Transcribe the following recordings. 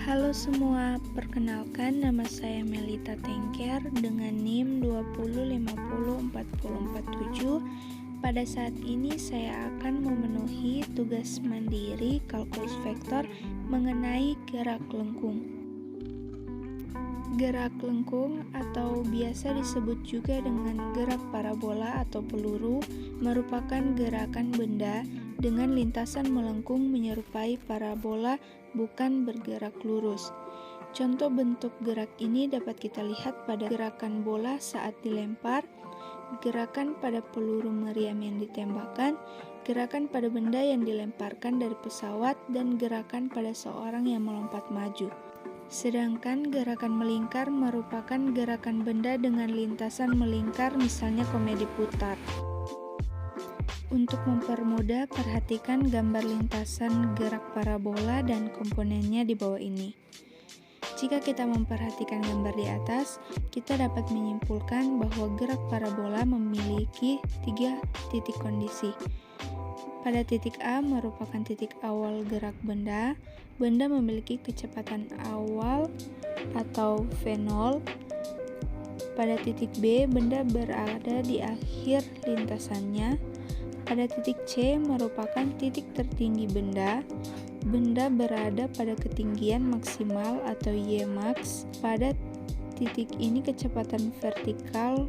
Halo semua, perkenalkan nama saya Melita Tengker dengan NIM 2050447. Pada saat ini saya akan memenuhi tugas mandiri kalkulus vektor mengenai gerak lengkung. Gerak lengkung atau biasa disebut juga dengan gerak parabola atau peluru merupakan gerakan benda dengan lintasan melengkung menyerupai parabola, bukan bergerak lurus. Contoh bentuk gerak ini dapat kita lihat pada gerakan bola saat dilempar, gerakan pada peluru meriam yang ditembakkan, gerakan pada benda yang dilemparkan dari pesawat, dan gerakan pada seorang yang melompat maju. Sedangkan gerakan melingkar merupakan gerakan benda dengan lintasan melingkar, misalnya komedi putar. Untuk mempermudah, perhatikan gambar lintasan gerak parabola dan komponennya di bawah ini. Jika kita memperhatikan gambar di atas, kita dapat menyimpulkan bahwa gerak parabola memiliki 3 titik kondisi. Pada titik A merupakan titik awal gerak benda. Benda memiliki kecepatan awal atau V0. Pada titik B, benda berada di akhir lintasannya. Pada titik C merupakan titik tertinggi benda. Benda berada pada ketinggian maksimal atau Y-max. Pada titik ini kecepatan vertikal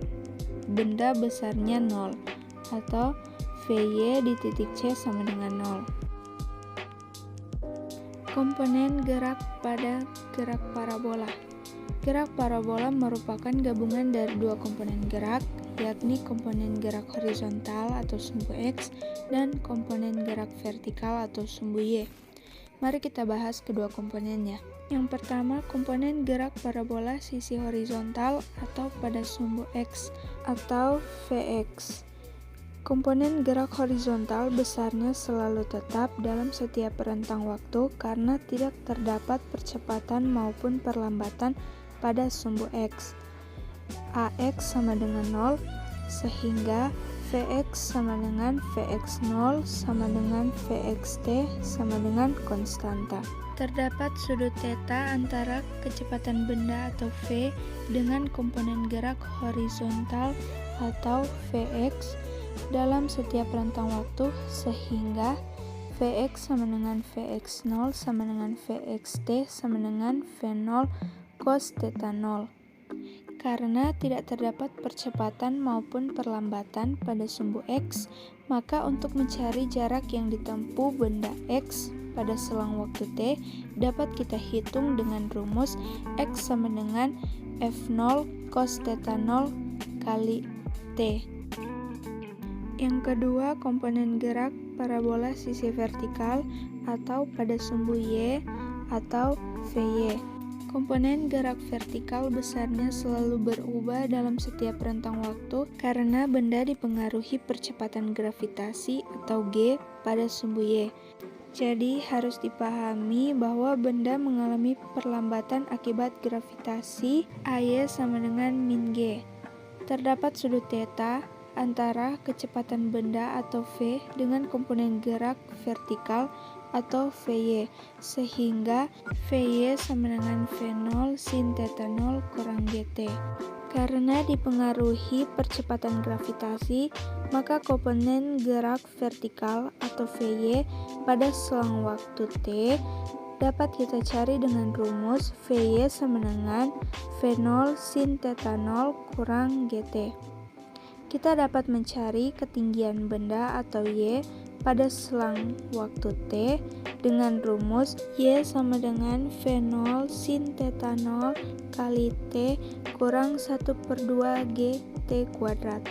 benda besarnya 0 atau Vy di titik C sama dengan 0. Komponen gerak pada gerak parabola. Gerak parabola merupakan gabungan dari 2 komponen gerak, yakni komponen gerak horizontal atau sumbu X dan komponen gerak vertikal atau sumbu Y. Mari kita bahas kedua komponennya. Yang pertama, komponen gerak parabola sisi horizontal atau pada sumbu X atau Vx. Komponen gerak horizontal besarnya selalu tetap dalam setiap rentang waktu karena tidak terdapat percepatan maupun perlambatan pada sumbu X. Ax sama dengan 0, sehingga Vx sama dengan Vx0 sama dengan Vxt sama dengan konstanta. Terdapat sudut theta antara kecepatan benda atau V dengan komponen gerak horizontal atau Vx dalam setiap rentang waktu, sehingga Vx sama dengan Vx0 sama dengan Vxt sama dengan V0 cos theta 0. Karena tidak terdapat percepatan maupun perlambatan pada sumbu X, maka untuk mencari jarak yang ditempuh benda X pada selang waktu T, dapat kita hitung dengan rumus X sama dengan F0 cos theta 0 kali T. Yang kedua, komponen gerak parabola sisi vertikal atau pada sumbu Y atau Vy. Komponen gerak vertikal besarnya selalu berubah dalam setiap rentang waktu karena benda dipengaruhi percepatan gravitasi atau G pada sumbu Y. Jadi harus dipahami bahwa benda mengalami perlambatan akibat gravitasi AY sama dengan min G. Terdapat sudut theta antara kecepatan benda atau V dengan komponen gerak vertikal atau Vy, sehingga Vy sama dengan V0 sin theta 0 kurang Gt. Karena dipengaruhi percepatan gravitasi, maka komponen gerak vertikal atau Vy pada selang waktu T dapat kita cari dengan rumus Vy sama dengan V0 sin theta 0 kurang Gt. Kita dapat mencari ketinggian benda atau Y pada selang waktu T dengan rumus Y sama dengan V0 sin theta 0 kali T kurang 1/2 Gt kuadrat.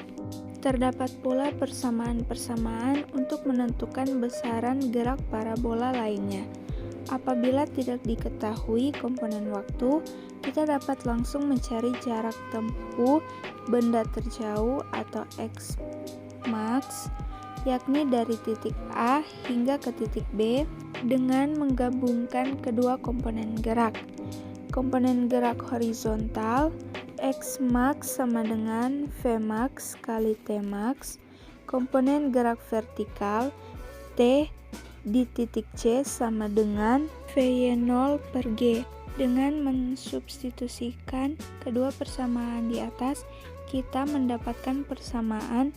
Terdapat pula persamaan-persamaan untuk menentukan besaran gerak parabola lainnya. Apabila tidak diketahui komponen waktu, kita dapat langsung mencari jarak tempuh benda terjauh atau X-max, yakni dari titik A hingga ke titik B dengan menggabungkan kedua komponen gerak. Komponen gerak horizontal, X-max sama dengan V-max kali T-max. Komponen gerak vertikal, T di titik C sama dengan VY0 per G. Dengan mensubstitusikan kedua persamaan di atas, kita mendapatkan persamaan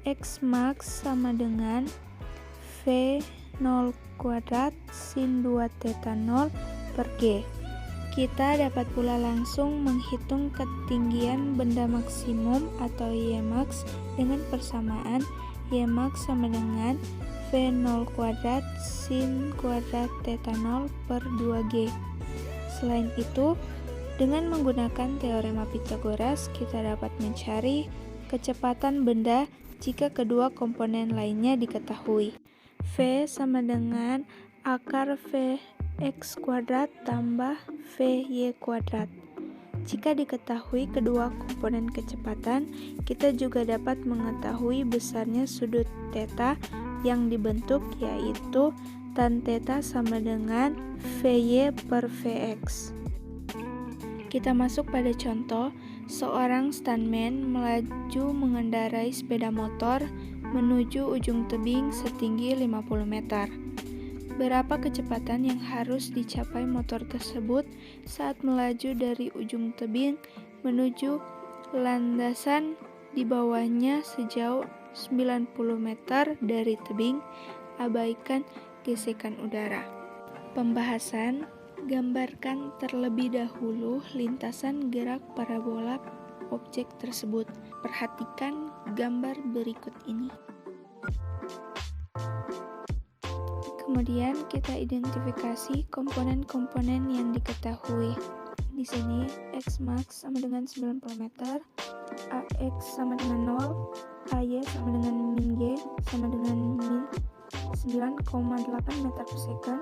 X max sama dengan V0 kuadrat sin 2 theta 0 per G. Kita dapat pula langsung menghitung ketinggian benda maksimum atau Y max dengan persamaan Y max sama dengan V0 kuadrat sin kuadrat theta 0 per 2G. Selain itu, dengan menggunakan teorema Pythagoras, kita dapat mencari kecepatan benda jika kedua komponen lainnya diketahui. V sama dengan akar Vx kuadrat tambah Vy kuadrat. Jika diketahui kedua komponen kecepatan, kita juga dapat mengetahui besarnya sudut theta yang dibentuk, yaitu tan theta sama dengan Vy per Vx. Kita masuk pada contoh, seorang stuntman melaju mengendarai sepeda motor menuju ujung tebing setinggi 50 meter. Berapa kecepatan yang harus dicapai motor tersebut saat melaju dari ujung tebing menuju landasan di bawahnya sejauh 90 meter dari tebing? Abaikan gesekan udara. Pembahasan. Gambarkan terlebih dahulu lintasan gerak parabola objek tersebut. Perhatikan gambar berikut ini. Kemudian kita identifikasi komponen-komponen yang diketahui. Di sini X max sama dengan 90 meter, AX sama dengan 0, AY sama dengan min G sama dengan min 9,8 meter per second,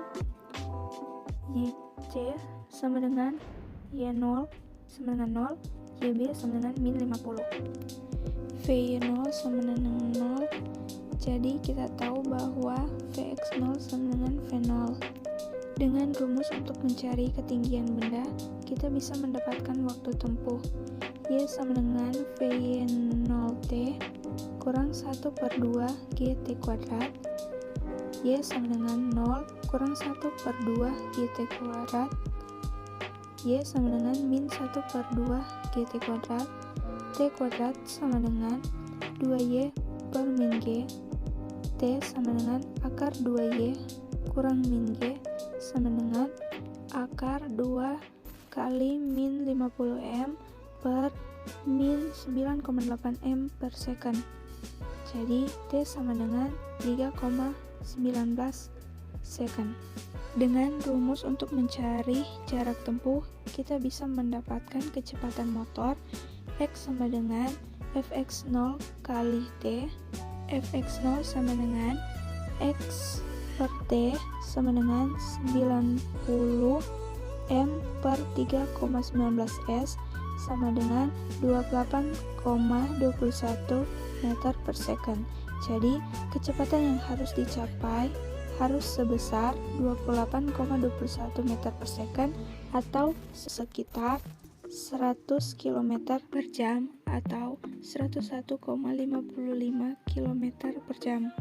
YC sama dengan Y0 sama dengan 0, YB sama dengan min 50. VY0 sama dengan 0, jadi kita tahu bahwa Vx0 sama dengan V0. Dengan rumus untuk mencari ketinggian benda, kita bisa mendapatkan waktu tempuh. Y sama dengan Vy0t kurang 1 per 2 GT kuadrat. Y sama dengan 0 kurang 1 per 2 GT kuadrat. Y sama dengan min 1 per 2 GT kuadrat. T kuadrat sama dengan 2Y per min G. T sama dengan akar 2Y kurang min G sama dengan akar 2 kali min 50M per min 9,8 M per second. Jadi T sama dengan 3,19 second. Dengan rumus untuk mencari jarak tempuh, kita bisa mendapatkan kecepatan motor X sama dengan Fx0 kali T. Fx0 sama dengan X per T sama dengan 90 M per 3,19 S sama dengan 28,21 meter per second. Jadi, kecepatan yang harus dicapai harus sebesar 28,21 meter per second atau sekitar 100 km per jam atau 101,55 km per jam.